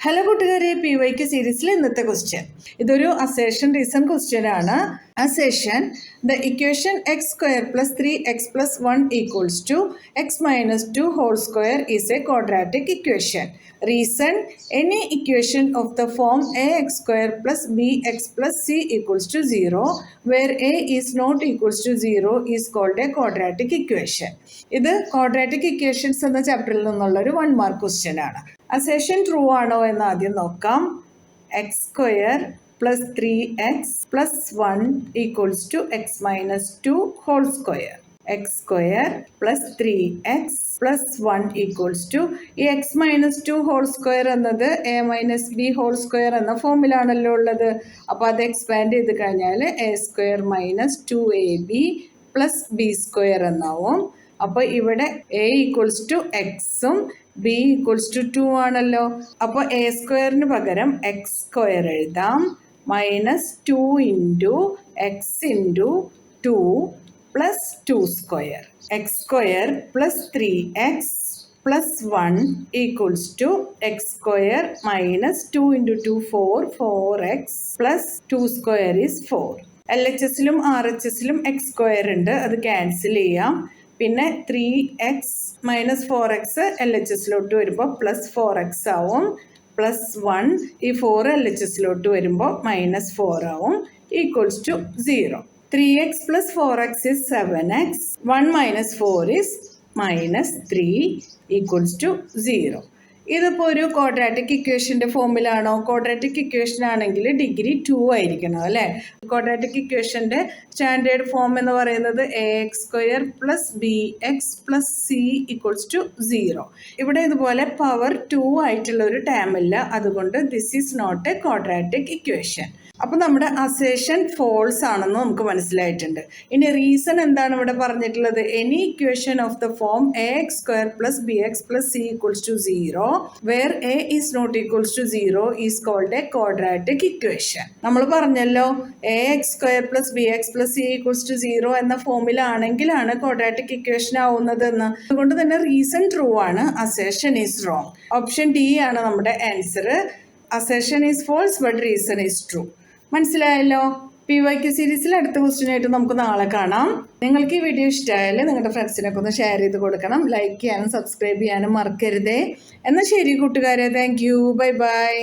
Hello കൂട്ടുകാരെ, PYQ സീരീസിൽ ഇന്നത്തെ ക്വസ്റ്റ്യൻ ഇതൊരു അസേഷൻ റീസൺ ക്വസ്റ്റ്യൻ ആണ്. Assertion the equation x square plus 3x plus 1 equals to x minus 2 whole square is a quadratic equation. Reason any equation of the form a x square plus bx plus c equals to 0 where a is not equals to 0 is called a quadratic equation. ഇത് quadratic equations എന്ന ചാപ്റ്ററിൽ നിന്നുള്ള ഒരു 1 mark question ആണ്. Assertion true ആണോ എന്ന് ആദ്യം നോക്കാം. X square plus 3x plus 1 equals to x minus 2 whole square. X square plus 3x plus 1 equals to ഈ എക്സ് മൈനസ് 2 ഹോൾ സ്ക്വയർ എന്നത് a minus b whole square എന്ന ഫോമിലാണല്ലോ ഉള്ളത്. അപ്പോൾ അത് എക്സ്പാൻഡ് ചെയ്ത് കഴിഞ്ഞാൽ a square minus 2ab plus b square എന്നാവും. അപ്പോൾ ഇവിടെ എ ഈക്വൽസ് ടു എക്സും ബി ഈക്വൽസ് ടു 2 ആണല്ലോ. അപ്പോൾ എ സ്ക്വയറിന് പകരം എക്സ് സ്ക്വയർ എഴുതാം. Minus 2 into x into 2 plus 2 square. X square plus 3x plus 1 equals to x square minus 2 into 2 4x plus 2 square is 4. LHSലും RHSലും എക്സ് സ്ക്വയർ ഉണ്ട്, അത് ക്യാൻസൽ ചെയ്യാം. പിന്നെ 3x മൈനസ് 4x LHSലോട്ട് വരുമ്പോൾ പ്ലസ് 4x ആവും. Plus 1 ഈ 4 LHSലോട്ട് വരുമ്പോൾ മൈനസ് 4 ആവും. Equals to 0. 3x plus 4x is 7x. 1 minus 4 is minus 3 equals to 0. ഇതിപ്പോൾ ഒരു ക്വാഡ്രാറ്റിക് ഇക്വേഷൻ്റെ ഫോമിലാണോ? ക്വാഡ്രാറ്റിക് ഇക്വേഷൻ ആണെങ്കിൽ ഡിഗ്രി 2 ആയിരിക്കണം അല്ലേ. ക്വാഡ്രാറ്റിക് ഇക്വേഷൻ്റെ സ്റ്റാൻഡേർഡ് ഫോം എന്ന് പറയുന്നത് ax square plus bx plus c equals to 0. ഇവിടെ ഇതുപോലെ പവർ 2 ആയിട്ടുള്ള ഒരു ടേം ഇല്ല, അതുകൊണ്ട് this is not a quadratic equation. അപ്പോൾ നമ്മുടെ അസേഷൻ ഫോൾസ് ആണെന്ന് നമുക്ക് മനസ്സിലായിട്ടുണ്ട്. ഇനി റീസൺ എന്താണ് ഇവിടെ പറഞ്ഞിട്ടുള്ളത്? Any equation of the form a x square plus bx plus c equals to 0 where a is not equals to 0 is called a quadratic equation. നമ്മൾ പറഞ്ഞല്ലോ a x square plus bx plus c equals to 0 എന്ന ഫോമിലാണെങ്കിലാണ് quadratic equation ആവുന്നത് എന്ന്. അതുകൊണ്ട് തന്നെ reason true ആണ്, assertion is wrong. Option D ആണ് നമ്മുടെ answer. Assertion is false but reason is true. മനസ്സിലായല്ലോ. PYQ സീരീസിൽ അടുത്ത ക്വസ്റ്റ്യനായിട്ട് നമുക്ക് നാളെ കാണാം. നിങ്ങൾക്ക് ഈ വീഡിയോ ഇഷ്ടമായാൽ നിങ്ങളുടെ ഫ്രണ്ട്സിനൊക്കെ ഒന്ന് ഷെയർ ചെയ്ത് കൊടുക്കണം. ലൈക്ക് ചെയ്യാനും സബ്സ്ക്രൈബ് ചെയ്യാനും മറക്കരുതേ. എന്നാൽ ശരി കൂട്ടുകാരെ, താങ്ക് യു, ബൈ ബൈ.